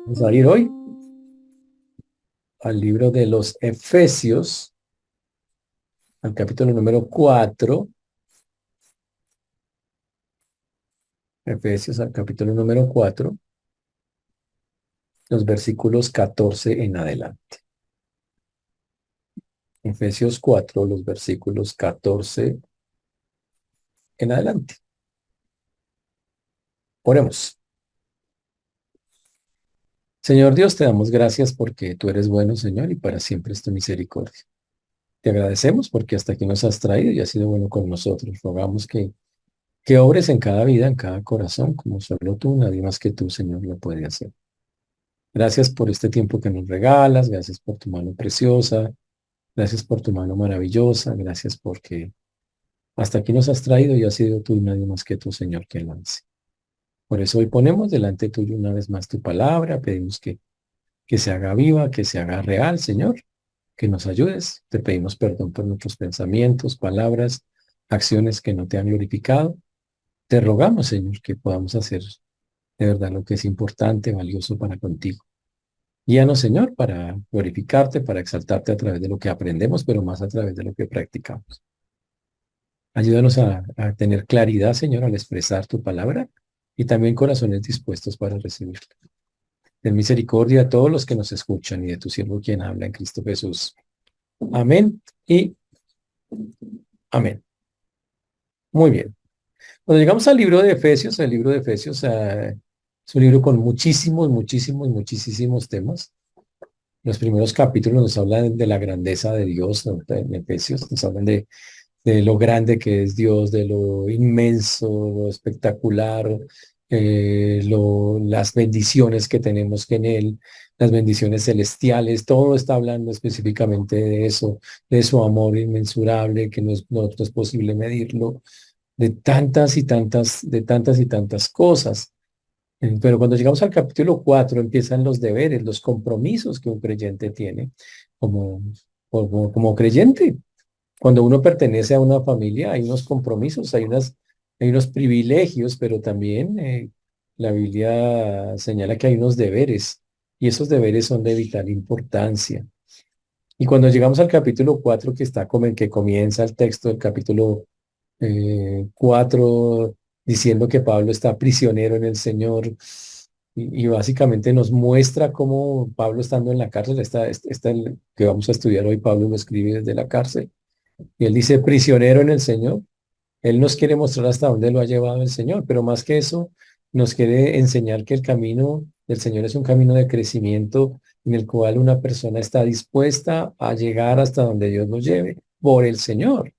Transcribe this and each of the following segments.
Vamos a ir hoy al libro de los Efesios, al capítulo número 4. Efesios al capítulo número 4, los versículos 14 en adelante. Efesios 4, los versículos 14 en adelante. Oremos. Señor Dios, te damos gracias porque tú eres bueno, Señor, y para siempre es tu misericordia. Te agradecemos porque hasta aquí nos has traído y has sido bueno con nosotros. Rogamos que obres en cada vida, en cada corazón, como solo tú, nadie más que tú, Señor, lo puede hacer. Gracias por este tiempo que nos regalas, gracias por tu mano preciosa, gracias por tu mano maravillosa, gracias porque hasta aquí nos has traído y has sido tú y nadie más que tú, Señor, quien lo hace. Por eso hoy ponemos delante tuyo una vez más tu palabra, pedimos que se haga viva, que se haga real, Señor, que nos ayudes. Te pedimos perdón por nuestros pensamientos, palabras, acciones que no te han glorificado. Te rogamos, Señor, que podamos hacer de verdad lo que es importante, valioso para contigo. Guíanos, Señor, para glorificarte, para exaltarte a través de lo que aprendemos, pero más a través de lo que practicamos. Ayúdanos a tener claridad, Señor, al expresar tu palabra y también corazones dispuestos para recibirla. Ten misericordia a todos los que nos escuchan y de tu siervo quien habla en Cristo Jesús. Amén y amén. Muy bien. Cuando llegamos al libro de Efesios, el libro de Efesios es un libro con muchísimos temas. Los primeros capítulos nos hablan de la grandeza de Dios, ¿no? En Efesios nos hablan de lo grande que es Dios, de lo inmenso, lo espectacular, las bendiciones que tenemos en Él, las bendiciones celestiales, todo está hablando específicamente de eso, de su amor inmensurable, que no es posible medirlo, de tantas y tantas cosas. Pero cuando llegamos al capítulo 4 empiezan los deberes, los compromisos que un creyente tiene como, como creyente. Cuando uno pertenece a una familia, hay unos compromisos, hay unos privilegios, pero también la Biblia señala que hay unos deberes, y esos deberes son de vital importancia. Y cuando llegamos al capítulo 4 que está como en que comienza el texto del capítulo 4, diciendo que Pablo está prisionero en el Señor, y básicamente nos muestra cómo Pablo estando en la cárcel, el que vamos a estudiar hoy, Pablo lo escribe desde la cárcel, y él dice, prisionero en el Señor. Él nos quiere mostrar hasta dónde lo ha llevado el Señor, pero más que eso, nos quiere enseñar que el camino del Señor es un camino de crecimiento en el cual una persona está dispuesta a llegar hasta donde Dios lo lleve por el Señor.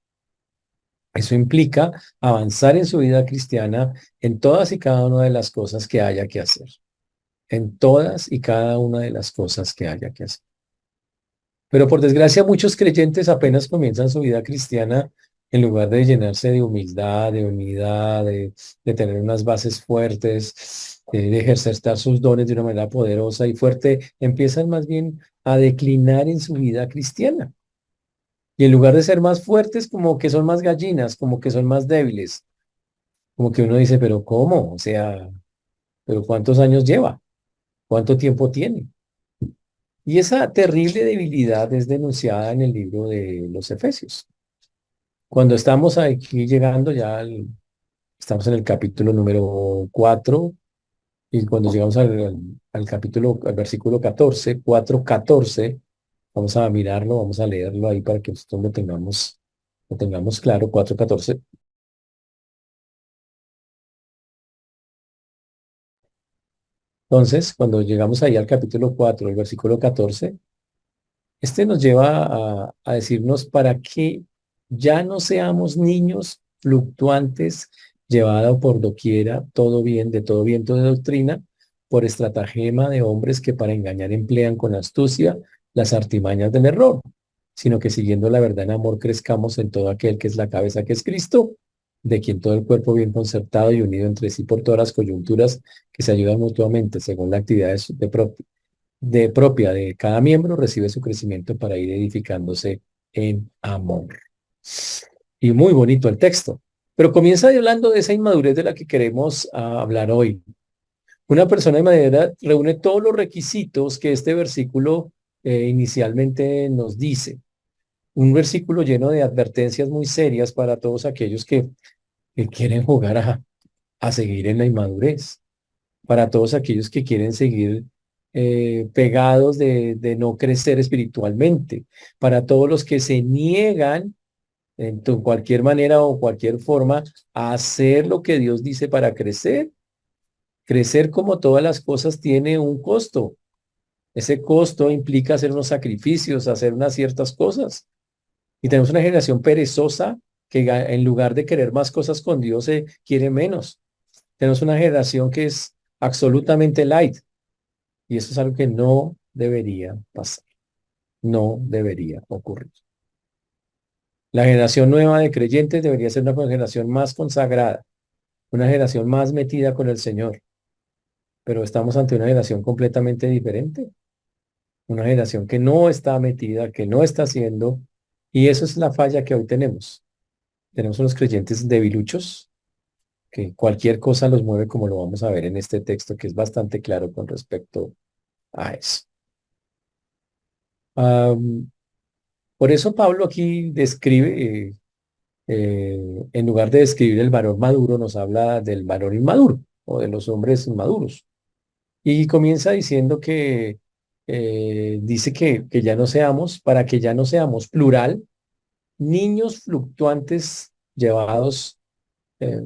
Eso implica avanzar en su vida cristiana en todas y cada una de las cosas que haya que hacer. En todas y cada una de las cosas que haya que hacer. Pero por desgracia muchos creyentes apenas comienzan su vida cristiana en lugar de llenarse de humildad, de unidad, de tener unas bases fuertes, de ejercer sus dones de una manera poderosa y fuerte, empiezan más bien a declinar en su vida cristiana. Y en lugar de ser más fuertes, como que son más gallinas, como que son más débiles, como que uno dice, pero ¿cómo? O sea, ¿pero cuántos años lleva? ¿Cuánto tiempo tiene? Y esa terrible debilidad es denunciada en el libro de los Efesios. Cuando estamos aquí llegando estamos en el capítulo número 4 y cuando llegamos al capítulo, al versículo 14, 4:14, vamos a mirarlo, vamos a leerlo ahí para que nosotros lo tengamos claro, 4:14. Entonces, cuando llegamos ahí al capítulo 4, el versículo 14, este nos lleva a decirnos para que ya no seamos niños fluctuantes, llevado por doquiera de todo viento de doctrina, por estratagema de hombres que para engañar emplean con astucia las artimañas del error, sino que siguiendo la verdad en amor crezcamos en todo aquel que es la cabeza que es Cristo, de quien todo el cuerpo bien concertado y unido entre sí por todas las coyunturas que se ayudan mutuamente según la actividad de propia de cada miembro recibe su crecimiento para ir edificándose en amor. Y muy bonito el texto. Pero comienza hablando de esa inmadurez de la que queremos hablar hoy. Una persona de madera reúne todos los requisitos que este versículo inicialmente nos dice. Un versículo lleno de advertencias muy serias para todos aquellos que quieren jugar a seguir en la inmadurez, para todos aquellos que quieren seguir pegados de no crecer espiritualmente, para todos los que se niegan cualquier manera o cualquier forma a hacer lo que Dios dice para crecer. Crecer, como todas las cosas, tiene un costo. Ese costo implica hacer unos sacrificios, hacer unas ciertas cosas. Y tenemos una generación perezosa que en lugar de querer más cosas con Dios, se quiere menos. Tenemos una generación que es absolutamente light. Y eso es algo que no debería pasar. No debería ocurrir. La generación nueva de creyentes debería ser una generación más consagrada, una generación más metida con el Señor. Pero estamos ante una generación completamente diferente. Una generación que no está metida, que no está haciendo. Y eso es la falla que hoy tenemos. Tenemos unos creyentes debiluchos que cualquier cosa los mueve, como lo vamos a ver en este texto, que es bastante claro con respecto a eso. Am, por eso Pablo aquí describe, en lugar de describir el varón maduro, nos habla del varón inmaduro o de los hombres inmaduros. Y comienza diciendo que, dice que ya no seamos, para que ya no seamos plural, niños fluctuantes llevados, eh,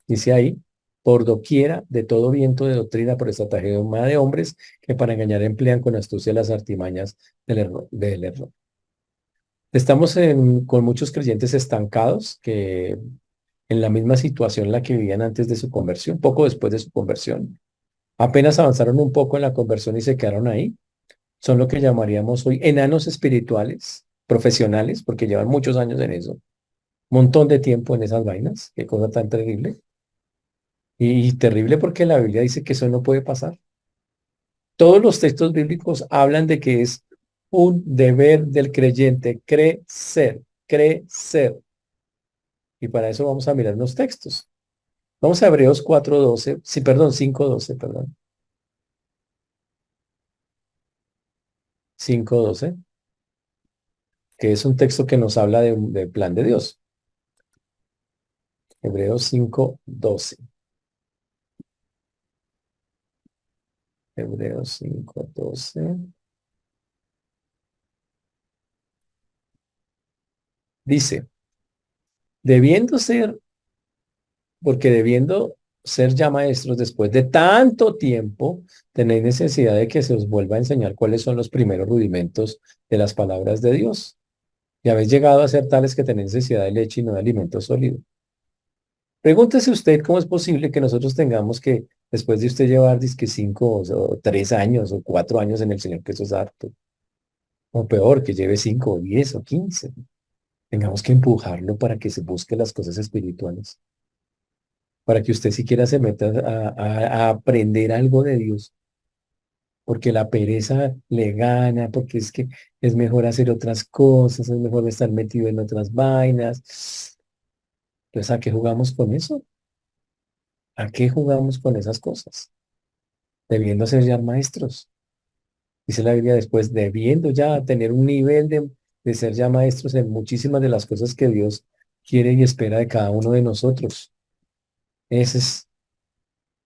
dice ahí, por doquiera de todo viento de doctrina por estratagema de hombres que para engañar emplean con astucia las artimañas del error. Estamos con muchos creyentes estancados que en la misma situación en la que vivían antes de su conversión, poco después de su conversión. Apenas avanzaron un poco en la conversión y se quedaron ahí. Son lo que llamaríamos hoy enanos espirituales, profesionales, porque llevan muchos años en eso. Montón de tiempo en esas vainas. Qué cosa tan terrible. Y terrible porque la Biblia dice que eso no puede pasar. Todos los textos bíblicos hablan de que es un deber del creyente crecer, crecer. Y para eso vamos a mirar unos textos. Vamos a Hebreos 4:12, sí, perdón, 5:12, perdón. 5:12, que es un texto que nos habla del plan de Dios. Hebreos 5:12. Hebreos 5:12. Dice, debiendo ser, porque debiendo ser ya maestros después de tanto tiempo, tenéis necesidad de que se os vuelva a enseñar cuáles son los primeros rudimentos de las palabras de Dios. Y habéis llegado a ser tales que tenéis necesidad de leche y no de alimento sólido. Pregúntese usted cómo es posible que nosotros tengamos que, después de usted llevar, dizque 5 o 3 años o 4 años en el Señor, que eso es harto, o peor, que lleve 5 o 10 o 15, tengamos que empujarlo para que se busque las cosas espirituales, para que usted siquiera se meta a aprender algo de Dios, porque la pereza le gana, porque es que es mejor hacer otras cosas, es mejor estar metido en otras vainas. Entonces, ¿a qué jugamos con eso? ¿A qué jugamos con esas cosas? Debiendo ser ya maestros. Dice la Biblia después, debiendo ya tener un nivel de ser ya maestros en muchísimas de las cosas que Dios quiere y espera de cada uno de nosotros. Ese es,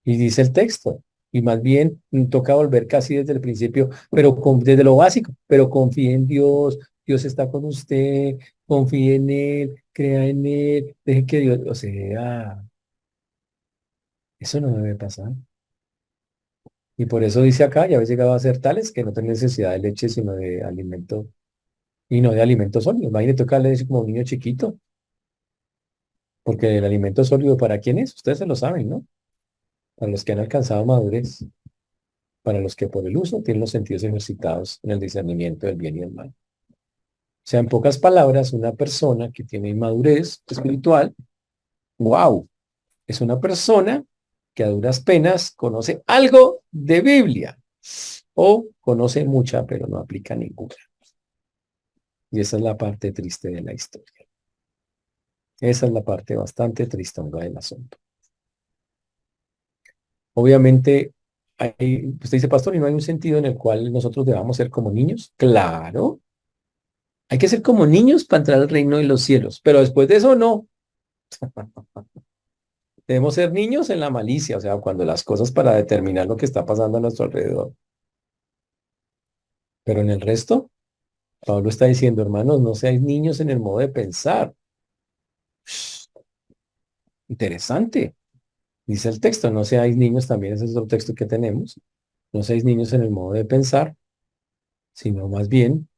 y dice el texto, y más bien toca volver casi desde el principio, pero desde lo básico, pero confíe en Dios, Dios está con usted, confíe en Él, crea en Él, deje que Dios, o sea, eso no debe pasar. Y por eso dice acá, ya habéis llegado a ser tales que no tienen necesidad de leche, sino de alimento, y no de alimento sólido. Imagínate tocarle eso como un niño chiquito, porque el alimento sólido, ¿para quién es? Ustedes se lo saben, ¿no? Para los que han alcanzado madurez, para los que por el uso tienen los sentidos ejercitados en el discernimiento del bien y del mal. O sea, en pocas palabras, una persona que tiene inmadurez espiritual, wow, es una persona que a duras penas conoce algo de Biblia o conoce mucha, pero no aplica ninguna. Y esa es la parte triste de la historia. Esa es la parte bastante tristonga del asunto. Obviamente, usted dice, pastor, ¿y no hay un sentido en el cual nosotros debamos ser como niños? Claro, hay que ser como niños para entrar al reino de los cielos, pero después de eso no. Debemos ser niños en la malicia, o sea, cuando las cosas para determinar lo que está pasando a nuestro alrededor. Pero en el resto, Pablo está diciendo, hermanos, no seáis niños en el modo de pensar. Shh, interesante. Dice el texto, no seáis niños, también ese es otro texto que tenemos. No seáis niños en el modo de pensar, sino más bien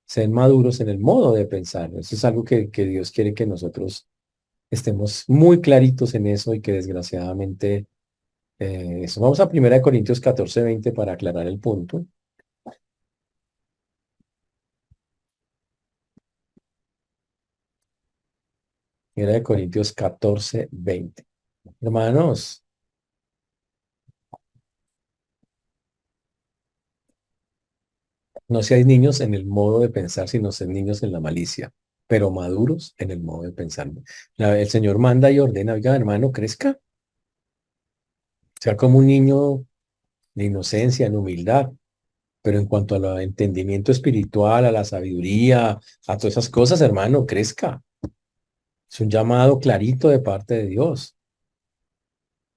sean maduros en el modo de pensar. Eso es algo que Dios quiere que nosotros estemos muy claritos en eso y que desgraciadamente eso. Vamos a 1 Corintios 14:20 para aclarar el punto. 1 Corintios 14:20. Hermanos, no seáis niños en el modo de pensar, sino sed niños en la malicia, pero maduros en el modo de pensar. El Señor manda y ordena, oiga, hermano, crezca, sea como un niño de inocencia, en humildad, pero en cuanto al entendimiento espiritual, a la sabiduría, a todas esas cosas, hermano, crezca. Es un llamado clarito de parte de Dios.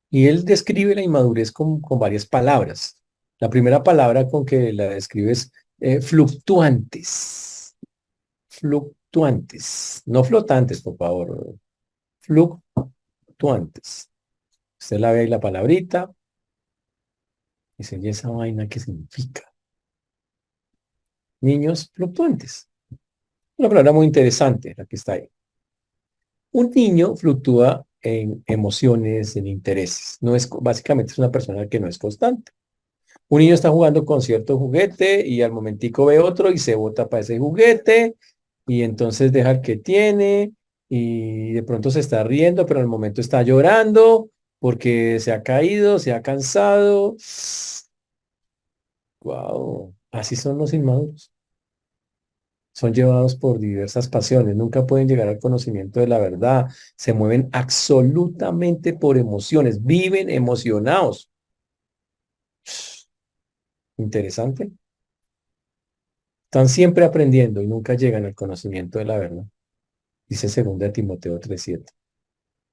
Y él describe la inmadurez con varias palabras. La primera palabra con que la describe es fluctuantes. Fluctuantes. No flotantes, por favor. Fluctuantes. Usted la ve ahí la palabrita. Dice, ¿y esa vaina qué significa? Niños fluctuantes. Una palabra muy interesante la que está ahí. Un niño fluctúa en emociones, en intereses. No es, básicamente es una persona que no es constante. Un niño está jugando con cierto juguete y al momentico ve otro y se bota para ese juguete y entonces deja el que tiene y de pronto se está riendo, pero al momento está llorando porque se ha caído, se ha cansado. Wow, así son los inmaduros. Son llevados por diversas pasiones, nunca pueden llegar al conocimiento de la verdad, se mueven absolutamente por emociones, viven emocionados. Interesante. Están siempre aprendiendo y nunca llegan al conocimiento de la verdad. Dice 2 Timoteo 3:7.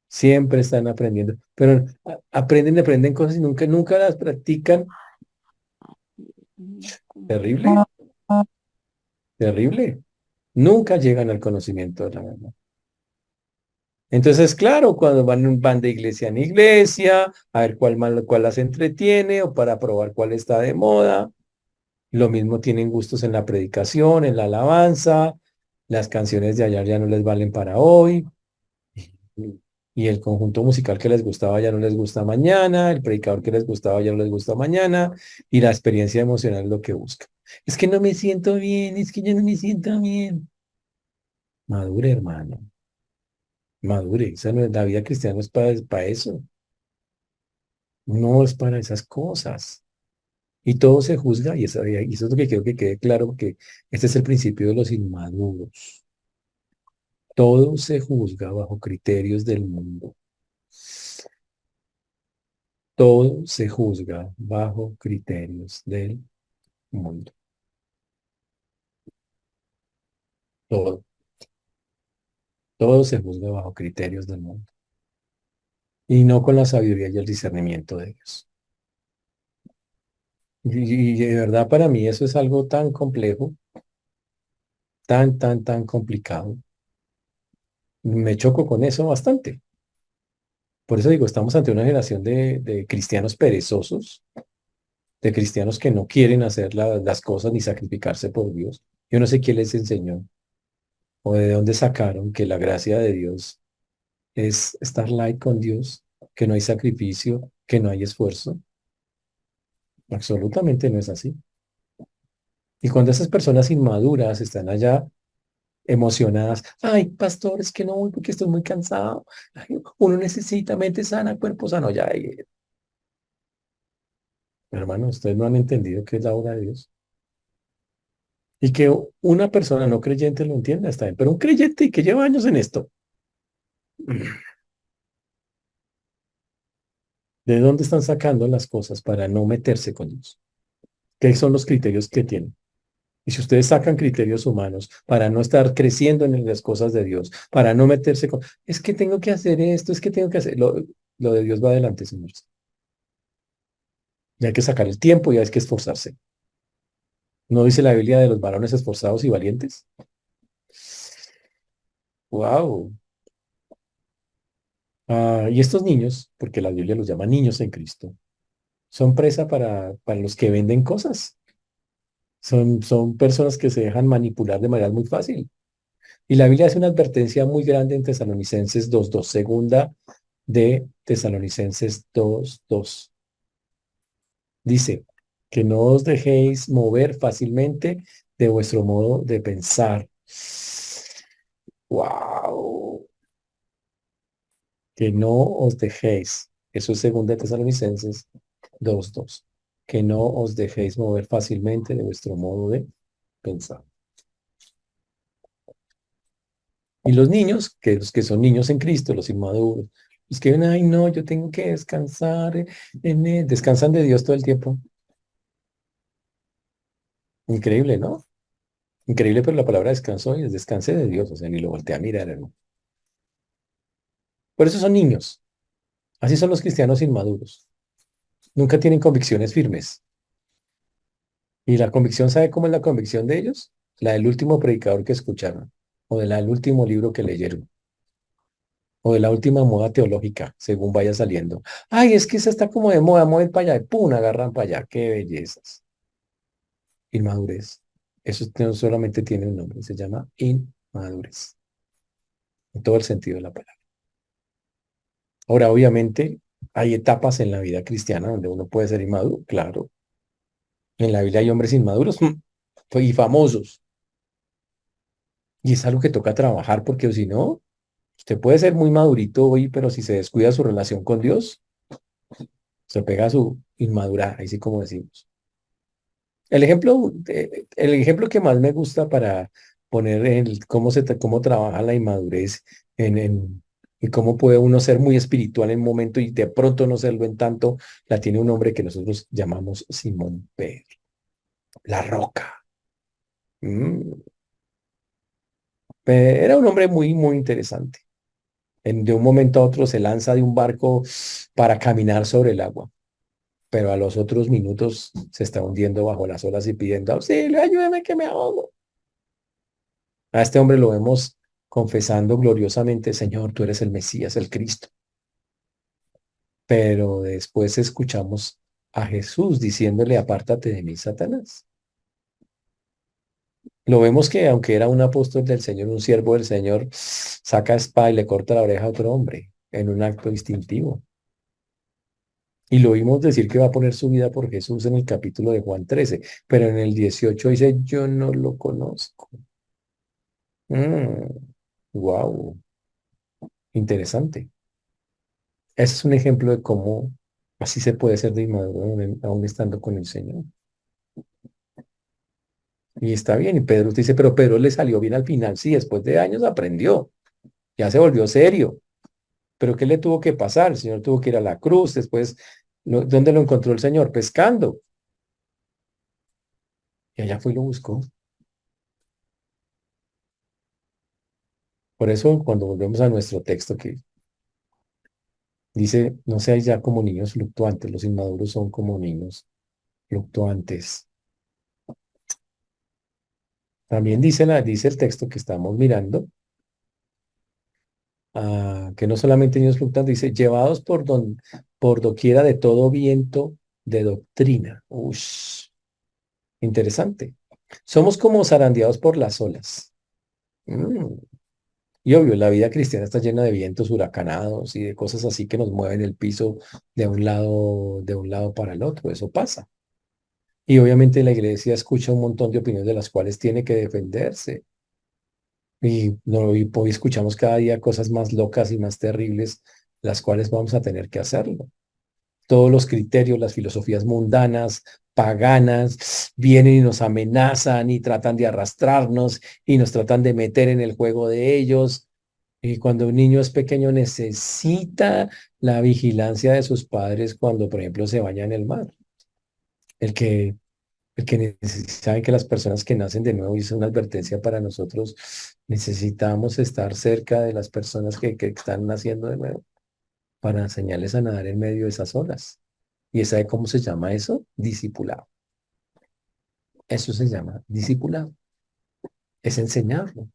Siempre están aprendiendo, pero aprenden, aprenden cosas y nunca las practican. Terrible, terrible. Nunca llegan al conocimiento de la verdad. Entonces, claro, cuando van de iglesia en iglesia, a ver cuál las entretiene o para probar cuál está de moda. Lo mismo tienen gustos en la predicación, en la alabanza. Las canciones de ayer ya no les valen para hoy. Y el conjunto musical que les gustaba ya no les gusta mañana. El predicador que les gustaba ya no les gusta mañana. Y la experiencia emocional es lo que busca. Es que no me siento bien, es que yo no me siento bien. Madure, hermano. Madure. La vida cristiana no es para eso. No es para esas cosas. Y todo se juzga, y eso es lo que quiero que quede claro, porque este es el principio de los inmaduros. Todo se juzga bajo criterios del mundo. Todo se juzga bajo criterios del mundo. Todo, todo se juzga bajo criterios del mundo. Y no con la sabiduría y el discernimiento de Dios. Y de verdad para mí eso es algo tan complejo, tan complicado. Me choco con eso bastante. Por eso digo, estamos ante una generación de cristianos perezosos, de cristianos que no quieren hacer las cosas ni sacrificarse por Dios. Yo no sé quién les enseñó o de dónde sacaron que la gracia de Dios es estar light con Dios, que no hay sacrificio, que no hay esfuerzo. Absolutamente no es así. Y cuando esas personas inmaduras están allá emocionadas, ay, pastor, es que no voy porque estoy muy cansado. Ay, uno necesita mente sana, cuerpo sano. Ya, hermano, ustedes no han entendido qué es la obra de Dios. Y que una persona no creyente lo entienda, está bien, pero un creyente que lleva años en esto, ¿De dónde están sacando las cosas para no meterse con Dios? ¿Qué son los criterios que tienen? Y si ustedes sacan criterios humanos para no estar creciendo en las cosas de Dios, para no meterse con, es que tengo que hacer esto, es que tengo que hacer, lo de Dios va adelante, señores. Y hay que sacar el tiempo y hay que esforzarse. ¿No dice la Biblia de los varones esforzados y valientes? ¡Wow! Y estos niños, porque la Biblia los llama niños en Cristo, son presa para los que venden cosas. Son personas que se dejan manipular de manera muy fácil. Y la Biblia hace una advertencia muy grande en Tesalonicenses 2:2, segunda de Tesalonicenses 2:2. Dice que no os dejéis mover fácilmente de vuestro modo de pensar. ¡Wow! Que no os dejéis. Eso es segunda de Tesalonicenses 2:2. Que no os dejéis mover fácilmente de vuestro modo de pensar. Y los niños, que los que son niños en Cristo, los inmaduros, los que ven, ay, no, yo tengo que descansar, descansan de Dios todo el tiempo. Increíble, ¿no? Increíble, pero la palabra descanso es descanse de Dios, o sea, ni lo voltea a mirar, hermano. Por eso son niños. Así son los cristianos inmaduros. Nunca tienen convicciones firmes. Y la convicción, ¿sabe cómo es la convicción de ellos? La del último predicador que escucharon, o de la del último libro que leyeron, o de la última moda teológica, según vaya saliendo. Ay, es que esa está como de moda, mueven para allá, y pum, agarran para allá. Qué bellezas. Inmadurez. Eso no solamente tiene un nombre, se llama inmadurez, en todo el sentido de la palabra. Ahora, obviamente, hay etapas en la vida cristiana donde uno puede ser inmaduro, claro. En la Biblia hay hombres inmaduros y famosos. Y es algo que toca trabajar porque si no, usted puede ser muy madurito hoy, pero si se descuida su relación con Dios, se pega a su inmadurez, así como decimos. El ejemplo que más me gusta para poner cómo trabaja la inmadurez y cómo puede uno ser muy espiritual en un momento y de pronto no serlo en tanto, la tiene un hombre que nosotros llamamos Simón Pedro, la roca. Mm, Era un hombre muy, muy interesante. De un momento a otro se lanza de un barco para caminar sobre el agua, pero a los otros minutos se está hundiendo bajo las olas y pidiendo auxilio, ayúdame que me ahogo. A este hombre lo vemos confesando gloriosamente, Señor, tú eres el Mesías, el Cristo. Pero después escuchamos a Jesús diciéndole, apártate de mí, Satanás. Lo vemos que aunque era un apóstol del Señor, un siervo del Señor, saca espada y le corta la oreja a otro hombre en un acto distintivo. Y lo vimos decir que va a poner su vida por Jesús en el capítulo de Juan 13, pero en el 18 dice, yo no lo conozco. Wow, interesante. Ese es un ejemplo de cómo así se puede ser de inmaduro aún estando con el Señor. Y está bien, y Pedro te dice, pero Pedro le salió bien al final. Sí, después de años aprendió, ya se volvió serio. Pero ¿qué le tuvo que pasar? El Señor tuvo que ir a la cruz, después, ¿dónde lo encontró el Señor? Pescando. Y allá fue y lo buscó. Por eso, cuando volvemos a nuestro texto que dice, no seáis ya como niños fluctuantes, los inmaduros son como niños fluctuantes. También dice el texto que estamos mirando, que no solamente niños fluctuantes, dice, llevados por doquiera de todo viento de doctrina. Ush, interesante. Somos como zarandeados por las olas. Mm. Y obvio, la vida cristiana está llena de vientos huracanados y de cosas así que nos mueven el piso de un lado para el otro. Eso pasa. Y obviamente la iglesia escucha un montón de opiniones de las cuales tiene que defenderse. Y, no, y hoy escuchamos cada día cosas más locas y más terribles, las cuales vamos a tener que hacerlo. Todos los criterios, las filosofías mundanas, paganas, vienen y nos amenazan y tratan de arrastrarnos y nos tratan de meter en el juego de ellos. Y cuando un niño es pequeño necesita la vigilancia de sus padres cuando, por ejemplo, se baña en el mar. El que, saben que las personas que nacen de nuevo, y es una advertencia para nosotros, necesitamos estar cerca de las personas que están naciendo de nuevo para enseñarles a nadar en medio de esas olas. ¿Y sabe cómo se llama eso? Discipulado. Eso se llama discipulado. Es enseñarlo.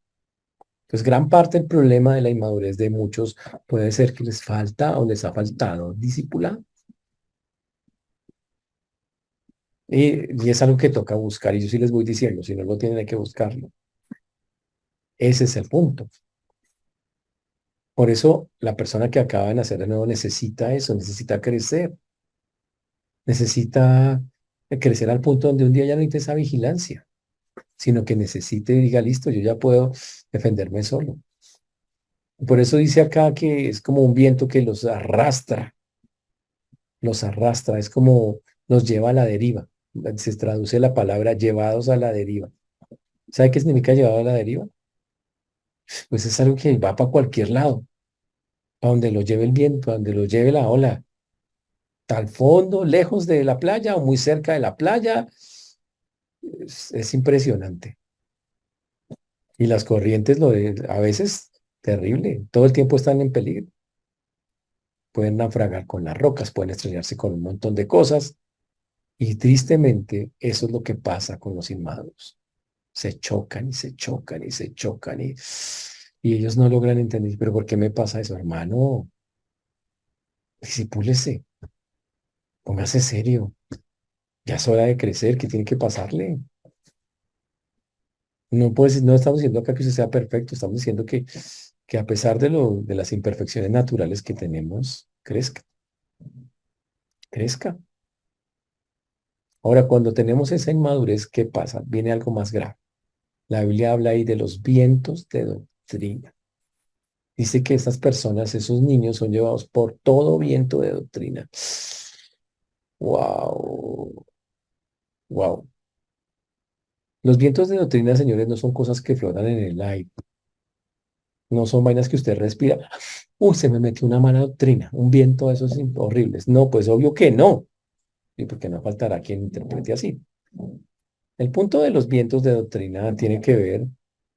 Entonces, gran parte del problema de la inmadurez de muchos puede ser que les falta o les ha faltado discipulado. Y es algo que toca buscar. Y yo sí les voy diciendo, si no lo tienen, hay que buscarlo. Ese es el punto. Por eso, la persona que acaba de nacer de nuevo necesita eso, necesita crecer, necesita crecer al punto donde un día ya no necesite esa vigilancia, sino que necesite y diga, listo, yo ya puedo defenderme solo. Por eso dice acá que es como un viento que los arrastra, es como nos lleva a la deriva. Se traduce la palabra llevados a la deriva. ¿Sabe qué significa llevado a la deriva? Pues es algo que va para cualquier lado, a donde lo lleve el viento, a donde lo lleve la ola, al fondo, lejos de la playa o muy cerca de la playa. Es impresionante. Y las corrientes a veces terrible, todo el tiempo están en peligro. Pueden naufragar con las rocas, pueden estrellarse con un montón de cosas. Y tristemente, eso es lo que pasa con los inmaduros. Se chocan y se chocan y se chocan y ellos no logran entender, pero ¿por qué me pasa eso, hermano? Disipúlese, póngase serio. Ya es hora de crecer, ¿qué tiene que pasarle? No, pues, no estamos diciendo acá que usted sea perfecto, estamos diciendo que a pesar de las imperfecciones naturales que tenemos, crezca, crezca. Ahora, cuando tenemos esa inmadurez, ¿qué pasa? Viene algo más grave. La Biblia habla ahí de los vientos de doctrina. Dice que estas personas, esos niños, son llevados por todo viento de doctrina. Wow, wow. Los vientos de doctrina, señores, no son cosas que flotan en el aire. No son vainas que usted respira. Uy, se me metió una mala doctrina, un viento de esos horribles. No, pues obvio que no. Y porque no faltará quien interprete así. El punto de los vientos de doctrina tiene que ver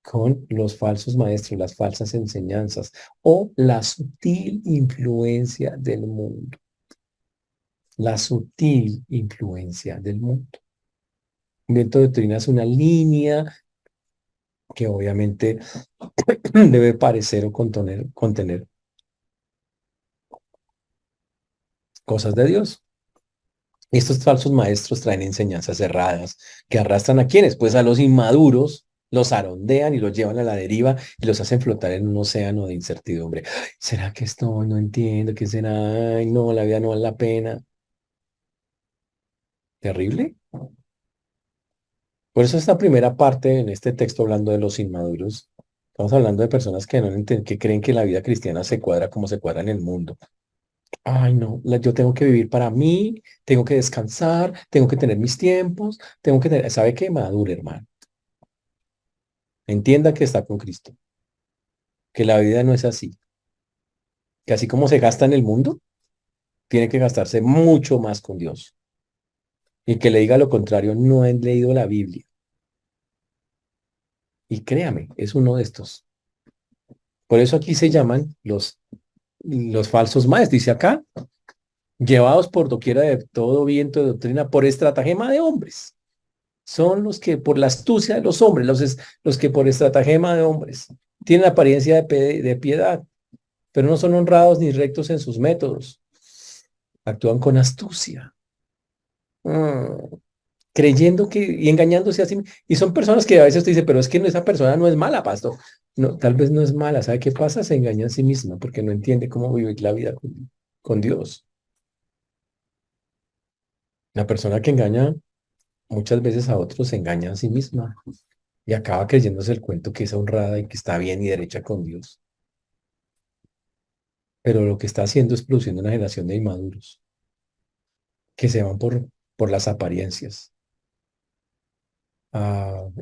con los falsos maestros, las falsas enseñanzas o la sutil influencia del mundo. La sutil influencia del mundo. Un viento de doctrina es una línea que obviamente debe parecer o contener cosas de Dios. Y estos falsos maestros traen enseñanzas erradas que arrastran a quienes, pues a los inmaduros, los arondean y los llevan a la deriva y los hacen flotar en un océano de incertidumbre. Ay, ¿será que esto no entiendo? ¿Qué será? Ay, no, la vida no vale la pena. Terrible. Por eso esta primera parte en este texto hablando de los inmaduros, estamos hablando de personas que no que creen que la vida cristiana se cuadra como se cuadra en el mundo. Ay, no, yo tengo que vivir para mí, tengo que descansar, tengo que tener mis tiempos, tengo que tener, ¿sabe qué? Madure, hermano. Entienda que está con Cristo, que la vida no es así, que así como se gasta en el mundo, tiene que gastarse mucho más con Dios. Y que le diga lo contrario, no he leído la Biblia. Y créame, es uno de estos. Por eso aquí se llaman los falsos maestros. Dice acá, llevados por doquiera de todo viento de doctrina, por estratagema de hombres. Son los que por la astucia de los hombres, los que por estratagema de hombres tienen apariencia de piedad, pero no son honrados ni rectos en sus métodos. Actúan con astucia, mm, creyendo que y engañándose a sí. Y son personas que a veces te dicen, pero es que esa persona no es mala, pastor. No, tal vez no es mala. ¿Sabe qué pasa? Se engaña a sí misma porque no entiende cómo vivir la vida con Dios. La persona que engaña muchas veces a otros se engaña a sí misma y acaba creyéndose el cuento que es honrada y que está bien y derecha con Dios. Pero lo que está haciendo es produciendo una generación de inmaduros que se van por las apariencias.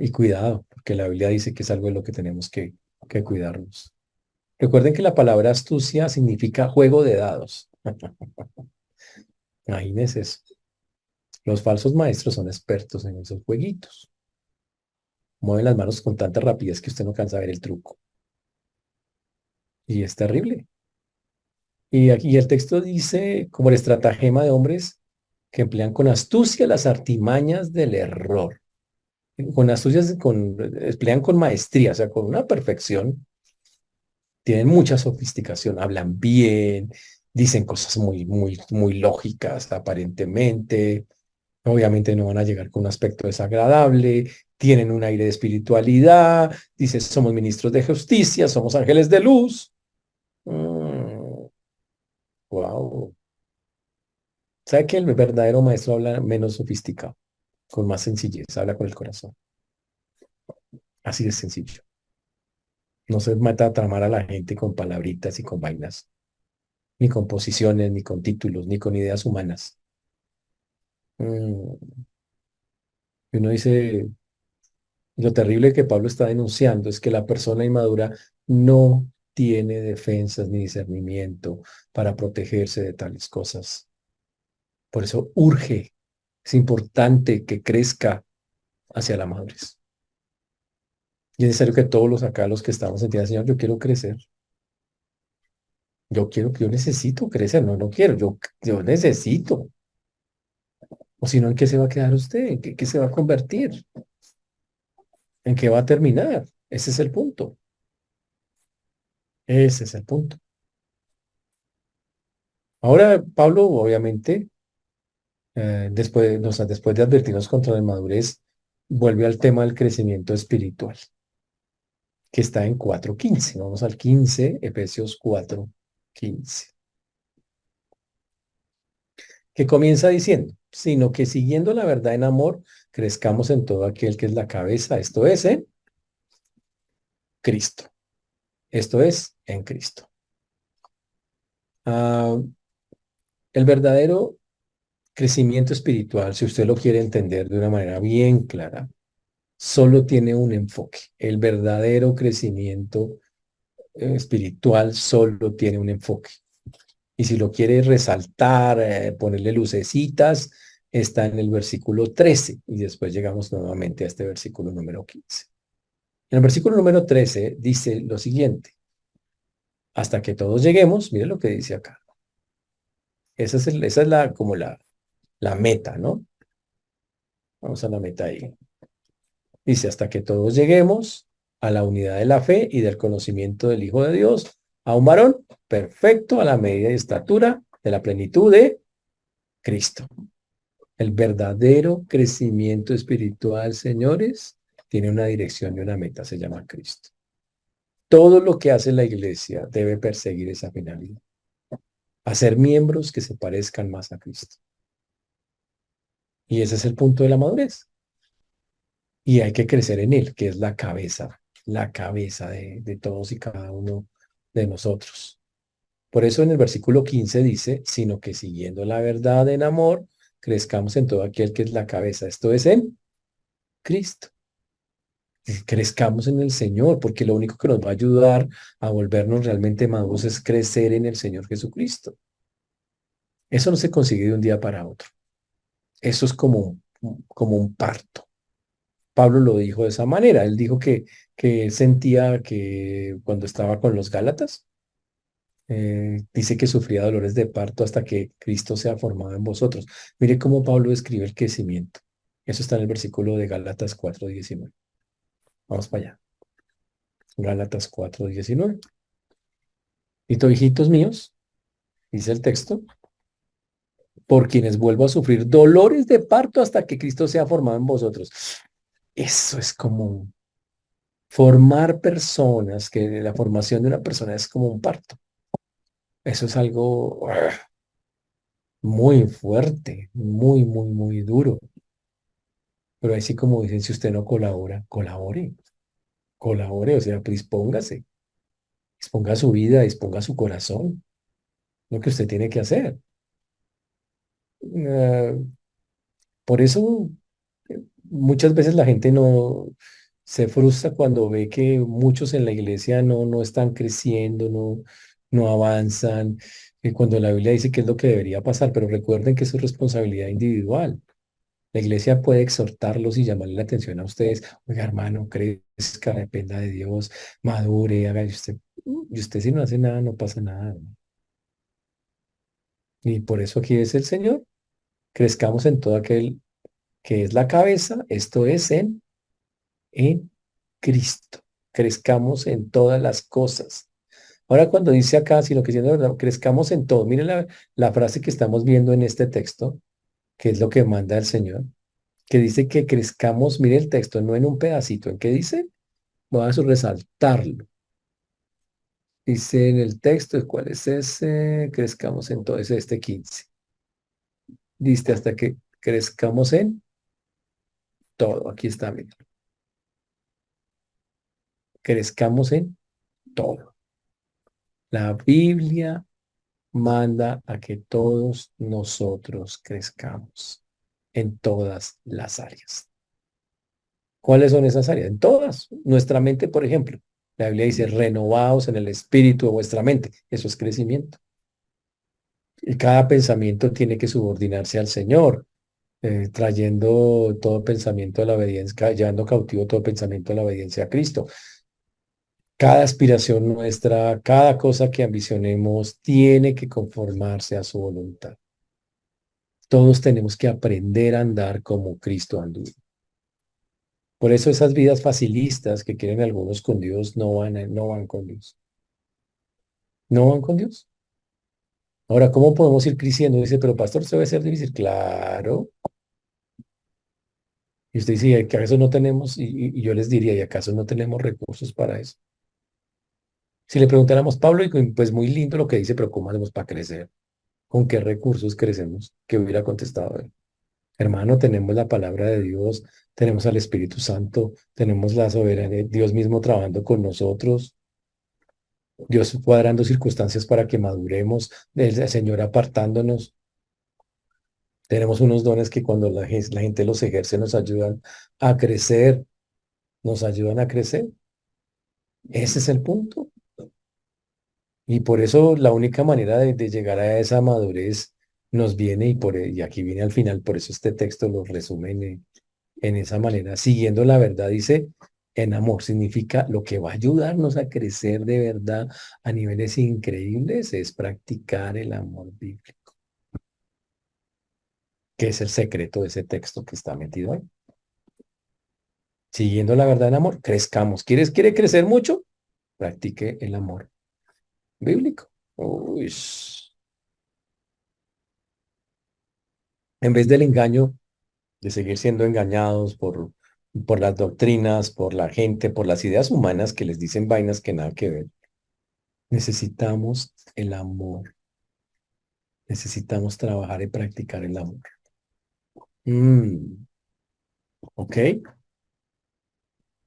Y cuidado, porque la Biblia dice que es algo de lo que tenemos que cuidarnos. Recuerden que la palabra astucia significa juego de dados. Imagínense eso. Los falsos maestros son expertos en esos jueguitos. Mueven las manos con tanta rapidez que usted no cansa de ver el truco. Y es terrible. Y aquí el texto dice, como el estratagema de hombres que emplean con astucia las artimañas del error. Con astucias, emplean con maestría, o sea, con una perfección. Tienen mucha sofisticación, hablan bien, dicen cosas muy, muy, muy lógicas, aparentemente. Obviamente no van a llegar con un aspecto desagradable, tienen un aire de espiritualidad, dice, somos ministros de justicia, somos ángeles de luz. Wow. ¿Sabe que el verdadero maestro habla menos sofisticado, con más sencillez, habla con el corazón? Así de sencillo. No se mata a tramar a la gente con palabritas y con vainas, ni con posiciones, ni con títulos, ni con ideas humanas. Mm, Y uno dice, lo terrible que Pablo está denunciando es que la persona inmadura no tiene defensas ni discernimiento para protegerse de tales cosas. Por eso urge, es importante que crezca hacia la madurez. Y es necesario que todos los acá, los que estamos en Señor, yo quiero crecer. Yo necesito crecer, no, no quiero, yo necesito. O si no, ¿en qué se va a quedar usted? ¿En qué se va a convertir? ¿En qué va a terminar? Ese es el punto. Ese es el punto. Ahora, Pablo, obviamente, después de advertirnos contra la inmadurez, vuelve al tema del crecimiento espiritual, que está en 4:15. Vamos al 15, Efesios 4:15, que comienza diciendo, sino que siguiendo la verdad en amor, crezcamos en todo aquel que es la cabeza, esto es, en Cristo. Esto es, en Cristo. Ah, el verdadero crecimiento espiritual, si usted lo quiere entender de una manera bien clara, solo tiene un enfoque. El verdadero crecimiento espiritual solo tiene un enfoque. Y si lo quiere resaltar, ponerle lucecitas, está en el versículo 13 y después llegamos nuevamente a este versículo número 15. En el versículo número 13 dice lo siguiente, hasta que todos lleguemos, mire lo que dice acá. Esa es como la meta, ¿no? Vamos a la meta ahí. Dice, hasta que todos lleguemos a la unidad de la fe y del conocimiento del Hijo de Dios, a un varón perfecto a la medida y estatura de la plenitud de Cristo. El verdadero crecimiento espiritual, señores, tiene una dirección y una meta, se llama Cristo. Todo lo que hace la iglesia debe perseguir esa finalidad, hacer miembros que se parezcan más a Cristo. Y ese es el punto de la madurez. Y hay que crecer en él, que es la cabeza de todos y cada uno de nosotros. Por eso en el versículo 15 dice, sino que siguiendo la verdad en amor, crezcamos en todo aquel que es la cabeza. Esto es en Cristo. Crezcamos en el Señor, porque lo único que nos va a ayudar a volvernos realmente maduros es crecer en el Señor Jesucristo. Eso no se consigue de un día para otro. Eso es como un parto. Pablo lo dijo de esa manera. Él dijo que él sentía que cuando estaba con los Gálatas, dice que sufría dolores de parto hasta que Cristo sea formado en vosotros. Mire cómo Pablo describe el crecimiento. Eso está en el versículo de Gálatas 4:19. Vamos para allá. Gálatas 4:19. Y hijitos míos, dice el texto, por quienes vuelvo a sufrir dolores de parto hasta que Cristo sea formado en vosotros. Eso es como formar personas, que la formación de una persona es como un parto. Eso es algo muy fuerte, muy, muy, muy duro. Pero así como dicen, si usted no colabora, colabore, colabore, o sea, dispóngase, disponga su vida, disponga su corazón, lo que usted tiene que hacer. Por eso muchas veces la gente no Se frustra cuando ve que muchos en la iglesia no están creciendo, no avanzan, cuando la Biblia dice que es lo que debería pasar, pero recuerden que eso es responsabilidad individual. La iglesia puede exhortarlos y llamarle la atención a ustedes. Oiga, hermano, crezca, dependa de Dios, madure, haga y usted si no hace nada, no pasa nada. Y por eso aquí es el Señor. Crezcamos en todo aquel que es la cabeza, esto es en Cristo. Crezcamos en todas las cosas. Ahora cuando dice acá, sino que siendo verdad, crezcamos en todo. Miren la frase que estamos viendo en este texto, que es lo que manda el Señor, que dice que crezcamos, mire el texto, no en un pedacito, ¿en qué dice? Voy a resaltarlo. Dice en el texto, ¿cuál es ese? Crezcamos en todo, es este 15. Dice hasta que crezcamos en todo. Aquí está, miren. Crezcamos en todo. La Biblia manda a que todos nosotros crezcamos en todas las áreas. ¿Cuáles son esas áreas? En todas. Nuestra mente, por ejemplo. La Biblia dice, renovaos en el espíritu de vuestra mente. Eso es crecimiento. Y cada pensamiento tiene que subordinarse al Señor, trayendo todo pensamiento a la obediencia, llevando cautivo todo pensamiento a la obediencia a Cristo. Cada aspiración nuestra, cada cosa que ambicionemos, tiene que conformarse a su voluntad. Todos tenemos que aprender a andar como Cristo anduvo. Por eso esas vidas facilistas que quieren algunos con Dios no van con Dios. No van con Dios. Ahora, ¿cómo podemos ir creciendo? Dice, pero pastor, ¿se va a ser difícil? Claro. Y usted dice, ¿y acaso no tenemos? Y yo les diría, ¿y acaso no tenemos recursos para eso? Si le preguntáramos, Pablo, y pues muy lindo lo que dice, pero ¿cómo hacemos para crecer? ¿Con qué recursos crecemos? ¿Qué hubiera contestado él? Hermano, tenemos la palabra de Dios, tenemos al Espíritu Santo, tenemos la soberanía, Dios mismo trabajando con nosotros, Dios cuadrando circunstancias para que maduremos, el Señor apartándonos. Tenemos unos dones que cuando la gente los ejerce nos ayudan a crecer, nos ayudan a crecer. Ese es el punto. Y por eso la única manera de llegar a esa madurez nos viene, y aquí viene al final, por eso este texto lo resume en esa manera, siguiendo la verdad, dice, en amor, significa lo que va a ayudarnos a crecer de verdad a niveles increíbles es practicar el amor bíblico, que es el secreto de ese texto que está metido ahí. Siguiendo la verdad en amor, crezcamos. ¿Quiere crecer mucho? Practique el amor bíblico. Uy. En vez del engaño, de seguir siendo engañados por las doctrinas, por la gente, por las ideas humanas que les dicen vainas que nada que ver. Necesitamos el amor. Necesitamos trabajar y practicar el amor. Mm, ok.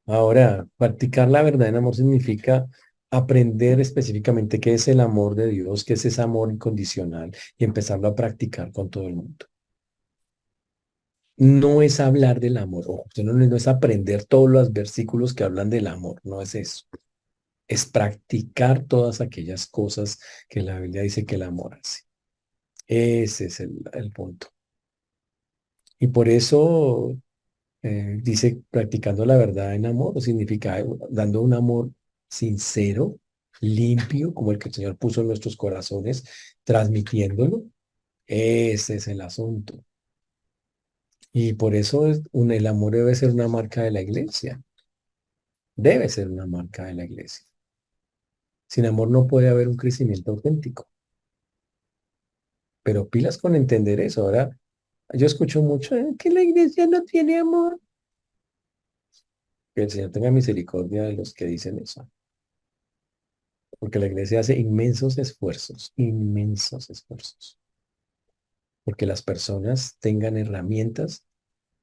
Ahora, practicar la verdad en amor significa aprender específicamente qué es el amor de Dios, qué es ese amor incondicional y empezarlo a practicar con todo el mundo. No es hablar del amor, ojo, no es aprender todos los versículos que hablan del amor, no es eso. Es practicar todas aquellas cosas que la Biblia dice que el amor hace. Ese es el punto. Y por eso dice practicando la verdad en amor, significa dando un amor sincero, limpio, como el que el Señor puso en nuestros corazones, transmitiéndolo. Ese es el asunto. Y por eso el amor debe ser una marca de la iglesia. Debe ser una marca de la iglesia. Sin amor no puede haber un crecimiento auténtico. Pero pilas con entender eso. Ahora, yo escucho mucho que la iglesia no tiene amor. Que el Señor tenga misericordia de los que dicen eso. Porque la iglesia hace inmensos esfuerzos. Porque las personas tengan herramientas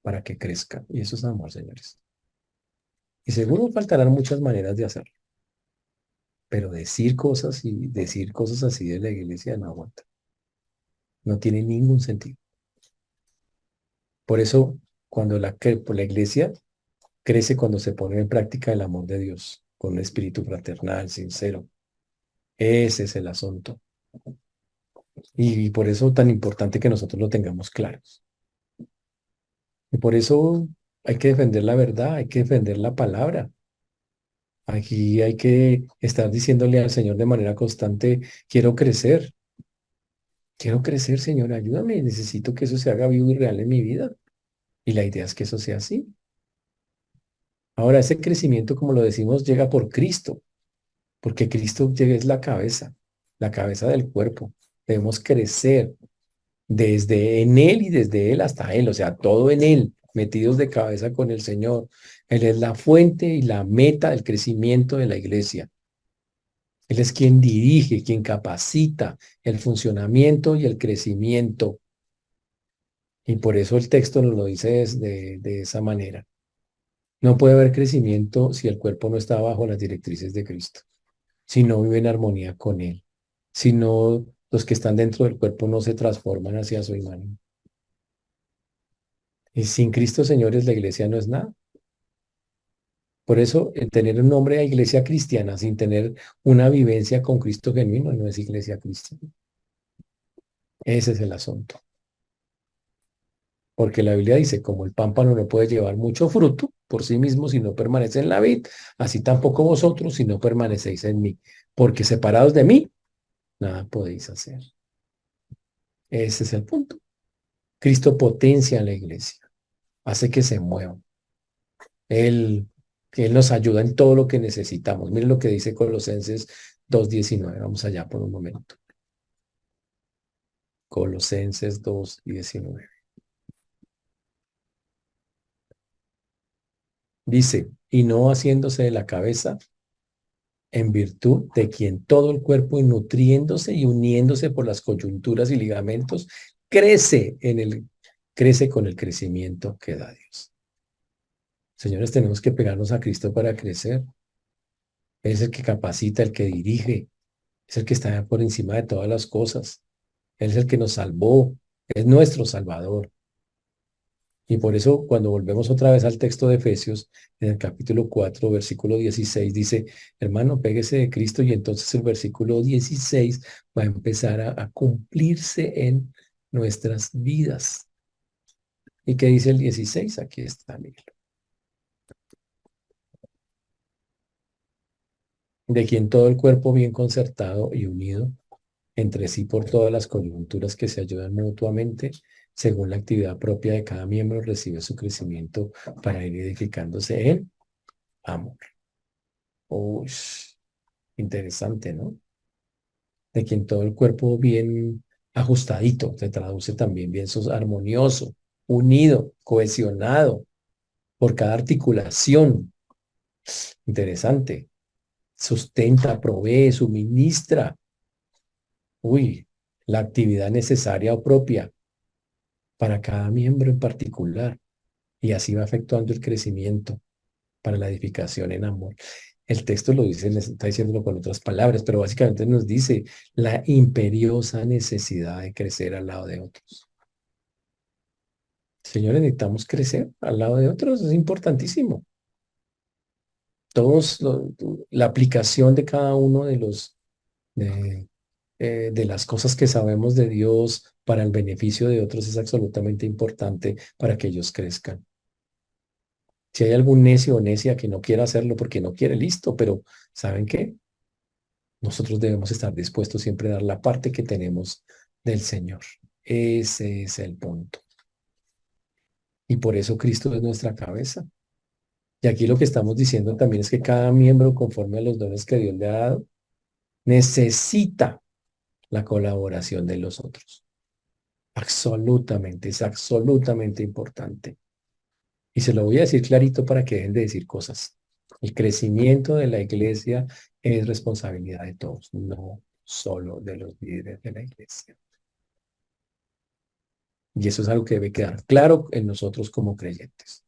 para que crezcan. Y eso es amor, señores. Y seguro faltarán muchas maneras de hacerlo. Pero decir cosas así de la iglesia no aguanta. No tiene ningún sentido. Por eso, cuando por la iglesia Crece cuando se pone en práctica el amor de Dios, con un espíritu fraternal, sincero. Ese es el asunto. Y por eso tan importante que nosotros lo tengamos claros. Y por eso hay que defender la verdad, hay que defender la palabra. Aquí hay que estar diciéndole al Señor de manera constante, quiero crecer, Señor, ayúdame, necesito que eso se haga vivo y real en mi vida. Y la idea es que eso sea así. Ahora, ese crecimiento, como lo decimos, llega por Cristo, porque Cristo llega, es la cabeza del cuerpo. Debemos crecer desde en Él y desde Él hasta Él, o sea, todo en Él, metidos de cabeza con el Señor. Él es la fuente y la meta del crecimiento de la iglesia. Él es quien dirige, quien capacita el funcionamiento y el crecimiento. Y por eso el texto nos lo dice de esa manera. No puede haber crecimiento si el cuerpo no está bajo las directrices de Cristo, si no vive en armonía con Él, si no los que están dentro del cuerpo no se transforman hacia su imagen. Y sin Cristo, señores, la iglesia no es nada. Por eso, el tener un nombre de iglesia cristiana sin tener una vivencia con Cristo genuino no es iglesia cristiana. Ese es el asunto. Porque la Biblia dice, como el pámpano no puede llevar mucho fruto por sí mismo si no permanece en la vid, así tampoco vosotros si no permanecéis en mí. Porque separados de mí, nada podéis hacer. Ese es el punto. Cristo potencia a la iglesia, hace que se mueva. Él, Él nos ayuda en todo lo que necesitamos. Miren lo que dice Colosenses 2:19. Vamos allá por un momento. Colosenses 2:19. Dice, y no haciéndose de la cabeza, en virtud de quien todo el cuerpo, y nutriéndose y uniéndose por las coyunturas y ligamentos, crece con el crecimiento que da Dios. Señores, tenemos que pegarnos a Cristo para crecer. Es el que capacita, el que dirige, es el que está por encima de todas las cosas. Él es el que nos salvó, es nuestro Salvador. Y por eso cuando volvemos otra vez al texto de Efesios, en el capítulo 4, versículo 16, dice, hermano, péguese de Cristo, y entonces el versículo 16 va a empezar a cumplirse en nuestras vidas. ¿Y qué dice el 16? Aquí está, Miguel. De quien todo el cuerpo bien concertado y unido entre sí por todas las coyunturas que se ayudan mutuamente, según la actividad propia de cada miembro, recibe su crecimiento para ir edificándose en amor. Uy, interesante, ¿no? De quien todo el cuerpo bien ajustadito, se traduce también bien armonioso, unido, cohesionado por cada articulación. Interesante. Sustenta, provee, suministra. Uy, la actividad necesaria o propia para cada miembro en particular. Y así va efectuando el crecimiento para la edificación en amor. El texto lo dice, está diciéndolo con otras palabras, pero básicamente nos dice la imperiosa necesidad de crecer al lado de otros. Señores, necesitamos crecer al lado de otros, es importantísimo. Todos, la aplicación de cada uno de, de las cosas que sabemos de Dios para el beneficio de otros es absolutamente importante para que ellos crezcan. Si hay algún necio o necia que no quiera hacerlo porque no quiere, listo, pero ¿saben qué? Nosotros debemos estar dispuestos siempre a dar la parte que tenemos del Señor. Ese es el punto. Y por eso Cristo es nuestra cabeza. Y aquí lo que estamos diciendo también es que cada miembro, conforme a los dones que Dios le ha dado, necesita la colaboración de los otros. Absolutamente, es absolutamente importante. Y se lo voy a decir clarito para que dejen de decir cosas. El crecimiento de la iglesia es responsabilidad de todos, no solo de los líderes de la iglesia. Y eso es algo que debe quedar claro en nosotros como creyentes.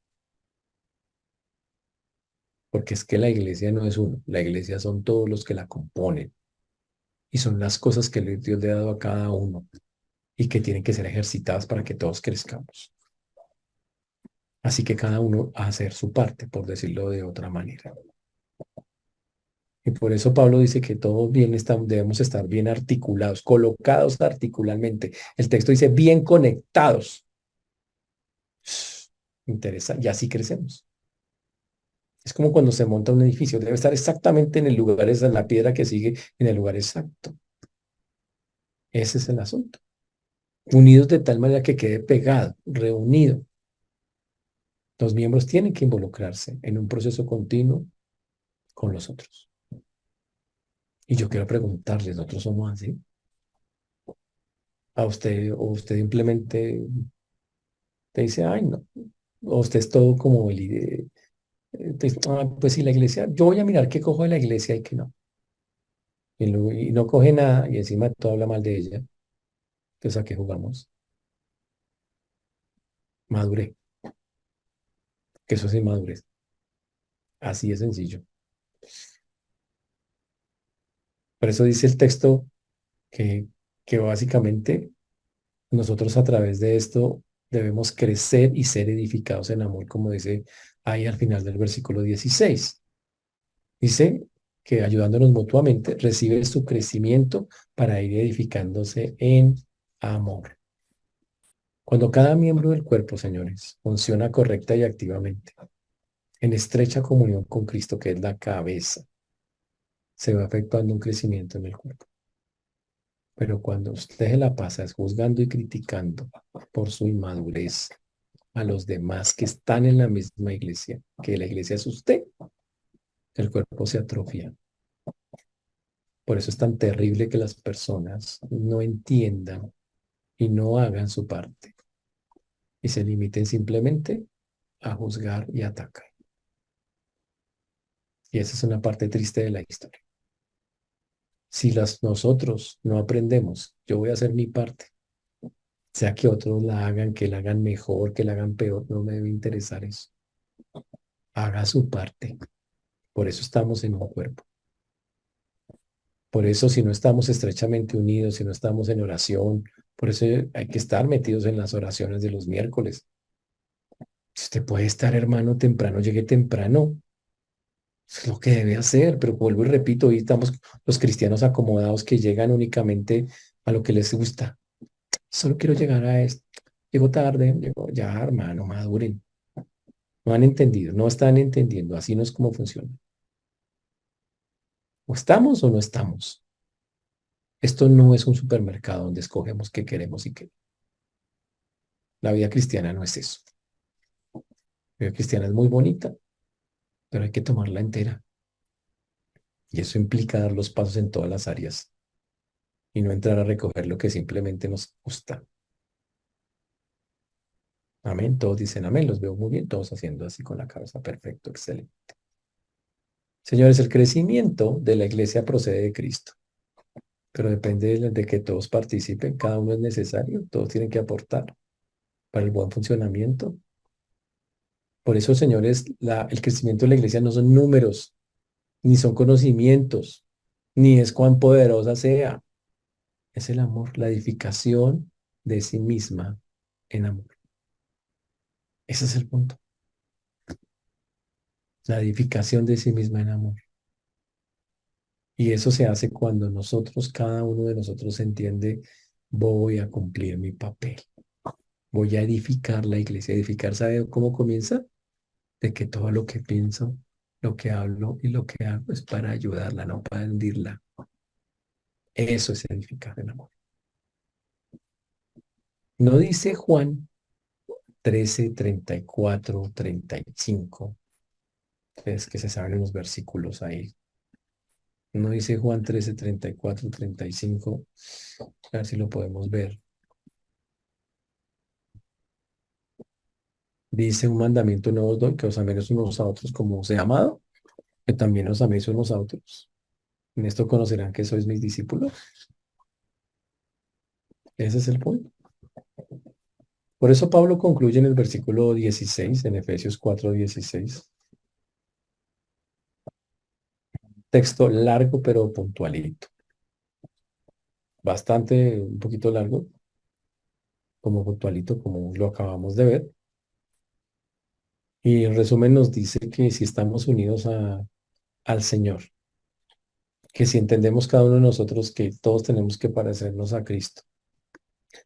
Porque es que la iglesia no es uno, la iglesia son todos los que la componen. Y son las cosas que Dios le ha dado a cada uno y que tienen que ser ejercitadas para que todos crezcamos. Así que cada uno a hacer su parte, por decirlo de otra manera. Y por eso Pablo dice que todos bien debemos estar bien articulados, colocados articuladamente. El texto dice bien conectados. Interesante. Y así crecemos. Es como cuando se monta un edificio, debe estar exactamente en el lugar, esa es la piedra que sigue en el lugar exacto. Ese es el asunto. Unidos de tal manera que quede pegado, reunido. Los miembros tienen que involucrarse en un proceso continuo con los otros. Y yo quiero preguntarles, ¿nosotros somos así? ¿A usted o usted simplemente te dice, ay, no? O usted es todo como pues sí, la iglesia, yo voy a mirar qué cojo de la iglesia y qué no. Y no coge nada y encima todo habla mal de ella. Entonces, ¿a qué jugamos? Madurez, que eso es inmadurez. Así de sencillo. Por eso dice el texto que, que básicamente nosotros a través de esto debemos crecer y ser edificados en amor, como dice ahí al final del versículo 16. Dice que ayudándonos mutuamente recibe su crecimiento para ir edificándose en amor. Cuando cada miembro del cuerpo, señores, funciona correcta y activamente, en estrecha comunión con Cristo, que es la cabeza, se va efectuando un crecimiento en el cuerpo. Pero cuando usted se la pasa es juzgando y criticando por su inmadurez a los demás que están en la misma iglesia, que la iglesia es usted, el cuerpo se atrofia. Por eso es tan terrible que las personas no entiendan y no hagan su parte y se limiten simplemente a juzgar y atacar. Y esa es una parte triste de la historia. Si nosotros no aprendemos, yo voy a hacer mi parte, sea que otros la hagan, que la hagan mejor, que la hagan peor, no me debe interesar eso. Haga su parte. Por eso estamos en un cuerpo. Por eso si no estamos estrechamente unidos, si no estamos en oración, por eso hay que estar metidos en las oraciones de los miércoles. Si usted puede estar, hermano, temprano, llegue temprano. Es lo que debe hacer, pero vuelvo y repito, hoy estamos los cristianos acomodados que llegan únicamente a lo que les gusta. Solo quiero llegar a esto. Llego tarde, llego ya, hermano, maduren. No han entendido, no están entendiendo. Así no es como funciona. O estamos o no estamos. Esto no es un supermercado donde escogemos qué queremos y qué. La vida cristiana no es eso. La vida cristiana es muy bonita, pero hay que tomarla entera. Y eso implica dar los pasos en todas las áreas y no entrar a recoger lo que simplemente nos gusta. Amén. Todos dicen amén. Los veo muy bien, todos haciendo así con la cabeza. Perfecto, excelente. Señores, el crecimiento de la iglesia procede de Cristo, pero depende de que todos participen. Cada uno es necesario, todos tienen que aportar para el buen funcionamiento. Por eso, señores, el crecimiento de la iglesia no son números, ni son conocimientos, ni es cuán poderosa sea. Es el amor, la edificación de sí misma en amor. Ese es el punto. La edificación de sí misma en amor. Y eso se hace cuando nosotros, cada uno de nosotros entiende, voy a cumplir mi papel. Voy a edificar la iglesia. Edificar, ¿sabe cómo comienza? De que todo lo que pienso, lo que hablo y lo que hago es para ayudarla, no para hundirla. Eso es edificar el amor. No dice Juan 13, 34, 35. Es que se saben los versículos ahí. No dice Juan 13, 34, 35. A ver si lo podemos ver. Dice un mandamiento nuevo os doy, que os améis unos a otros como os he amado, que también os améis unos a otros. En esto conocerán que sois mis discípulos. Ese es el punto. Por eso Pablo concluye en el versículo 16, en Efesios 4:16. Texto largo pero puntualito. Bastante, un poquito largo, como puntualito, como lo acabamos de ver. Y en resumen nos dice que si estamos unidos al Señor, que si entendemos cada uno de nosotros que todos tenemos que parecernos a Cristo,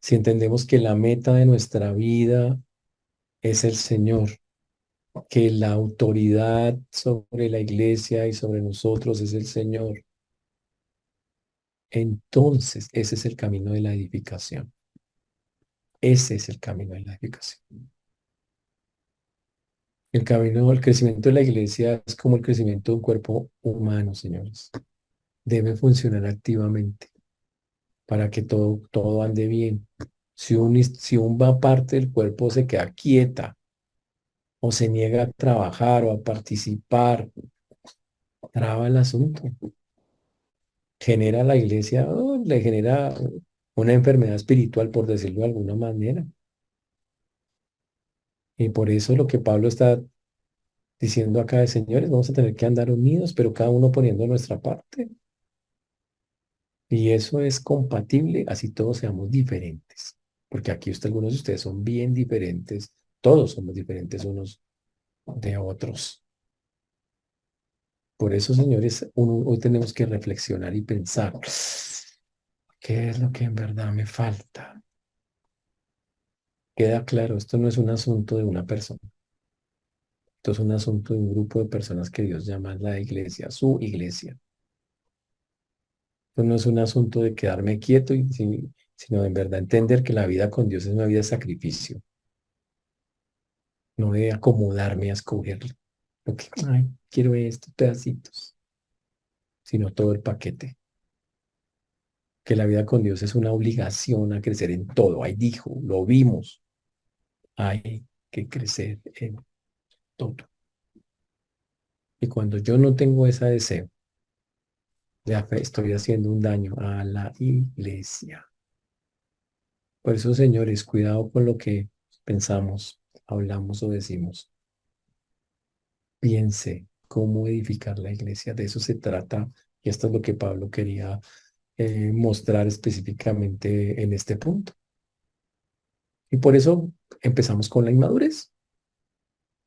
si entendemos que la meta de nuestra vida es el Señor, que la autoridad sobre la iglesia y sobre nosotros es el Señor, entonces ese es el camino de la edificación. Ese es el camino de la edificación. El camino, el crecimiento de la iglesia es como el crecimiento de un cuerpo humano, señores. Debe funcionar activamente para que todo ande bien. Si una parte del cuerpo se queda quieta o se niega a trabajar o a participar, traba el asunto. Genera a la iglesia, le genera una enfermedad espiritual, por decirlo de alguna manera. Y por eso lo que Pablo está diciendo acá de señores, vamos a tener que andar unidos, pero cada uno poniendo nuestra parte. Y eso es compatible, así todos seamos diferentes. Porque aquí algunos de ustedes son bien diferentes, todos somos diferentes unos de otros. Por eso, señores, hoy tenemos que reflexionar y pensar, ¿qué es lo que en verdad me falta? Queda claro, esto no es un asunto de una persona, esto es un asunto de un grupo de personas que Dios llama la iglesia, su iglesia. Esto no es un asunto de quedarme quieto, sino en verdad entender que la vida con Dios es una vida de sacrificio, no de acomodarme a escoger lo que, ay, quiero estos pedacitos, sino todo el paquete. Que la vida con Dios es una obligación a crecer en todo. Ahí dijo, lo vimos, hay que crecer en todo. Y cuando yo no tengo ese deseo, ya estoy haciendo un daño a la iglesia. Por eso, señores, cuidado con lo que pensamos, hablamos o decimos. Piense cómo edificar la iglesia. De eso se trata. Y esto es lo que Pablo quería mostrar específicamente en este punto. Y por eso empezamos con la inmadurez.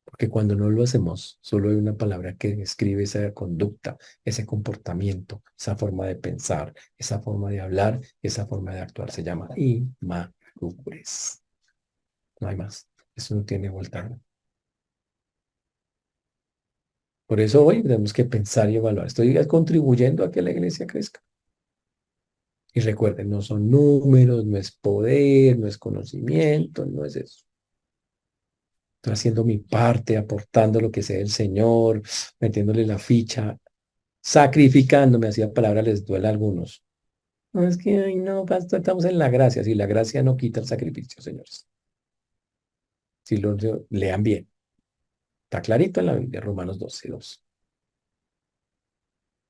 Porque cuando no lo hacemos, solo hay una palabra que describe esa conducta, ese comportamiento, esa forma de pensar, esa forma de hablar, esa forma de actuar. Se llama inmadurez. No hay más. Eso no tiene vuelta. Por eso hoy tenemos que pensar y evaluar. ¿Estoy contribuyendo a que la iglesia crezca? Y recuerden, no son números, no es poder, no es conocimiento, no es eso. Estoy haciendo mi parte, aportando lo que sea el Señor, metiéndole la ficha, sacrificándome, así la palabra les duele a algunos. No es que, ay, no, pastor, estamos en la gracia. Si la gracia no quita el sacrificio, señores. Si lo lean bien. Está clarito en la Biblia, Romanos 12:2.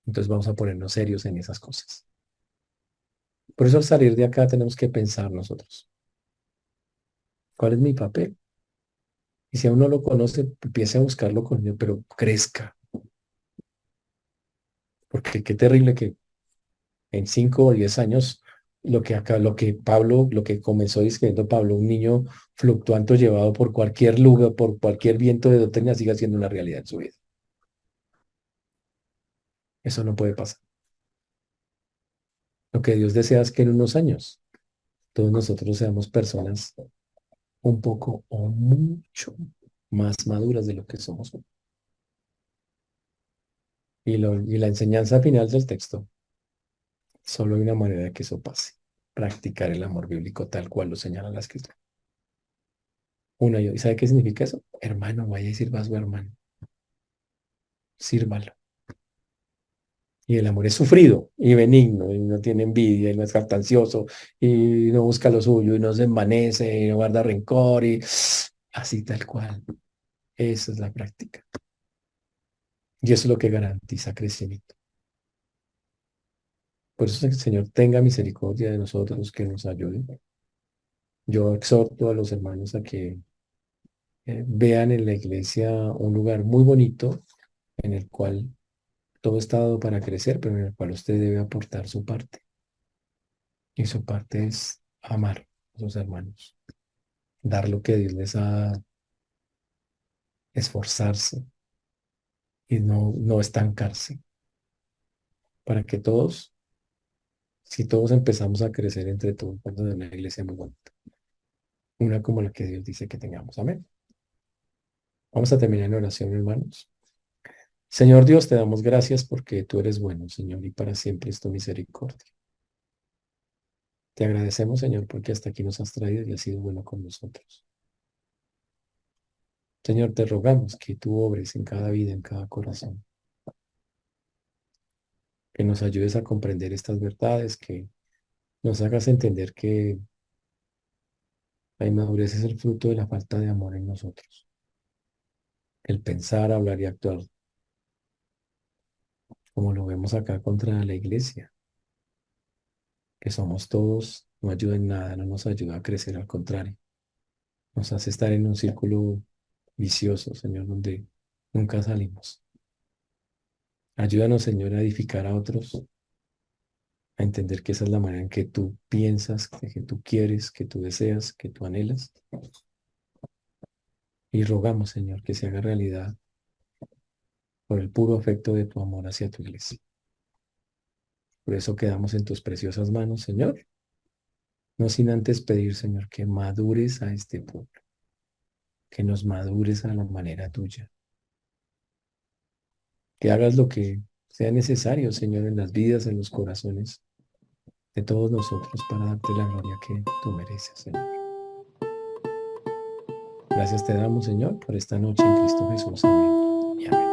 Entonces vamos a ponernos serios en esas cosas. Por eso al salir de acá tenemos que pensar nosotros, ¿cuál es mi papel? Y si aún no lo conoce, empiece a buscarlo con Dios, pero crezca. Porque qué terrible que en 5 o 10 años, lo que comenzó diciendo Pablo, un niño fluctuante llevado por cualquier lugar, por cualquier viento de doctrina, siga siendo una realidad en su vida. Eso no puede pasar. Lo que Dios desea es que en unos años todos nosotros seamos personas un poco o mucho más maduras de lo que somos hoy. Y la enseñanza final del texto, solo hay una manera de que eso pase: practicar el amor bíblico tal cual lo señala la escritura. ¿Y sabe qué significa eso? Hermano, vaya y sirva a su hermano. Sírvalo. Y el amor es sufrido y benigno, y no tiene envidia, y no es jactancioso, y no busca lo suyo, y no se envanece, y no guarda rencor, y así tal cual. Esa es la práctica. Y eso es lo que garantiza crecimiento. Por eso el Señor tenga misericordia de nosotros, que nos ayude. Yo exhorto a los hermanos a que vean en la iglesia un lugar muy bonito en el cual todo está dado para crecer, pero en el cual usted debe aportar su parte. Y su parte es amar a sus hermanos, dar lo que Dios les ha esforzarse y no estancarse, para que todos, si todos empezamos a crecer entre todos, vamos a tener una iglesia muy bonita, una como la que Dios dice que tengamos. Amén. Vamos a terminar en oración, hermanos. Señor Dios, te damos gracias porque tú eres bueno, Señor, y para siempre es tu misericordia. Te agradecemos, Señor, porque hasta aquí nos has traído y has sido bueno con nosotros. Señor, te rogamos que tú obres en cada vida, en cada corazón, que nos ayudes a comprender estas verdades, que nos hagas entender que la inmadurez es el fruto de la falta de amor en nosotros. El pensar, hablar y actuar, como lo vemos acá contra la iglesia, que somos todos, no ayuda en nada, no nos ayuda a crecer, al contrario, nos hace estar en un círculo vicioso, Señor, donde nunca salimos. Ayúdanos, Señor, a edificar a otros, a entender que esa es la manera en que tú piensas, que tú quieres, que tú deseas, que tú anhelas. Y rogamos, Señor, que se haga realidad por el puro afecto de tu amor hacia tu iglesia. Por eso quedamos en tus preciosas manos, Señor. No sin antes pedir, Señor, que madures a este pueblo, que nos madures a la manera tuya, que hagas lo que sea necesario, Señor, en las vidas, en los corazones de todos nosotros para darte la gloria que tú mereces, Señor. Gracias te damos, Señor, por esta noche en Cristo Jesús. Amén y amén.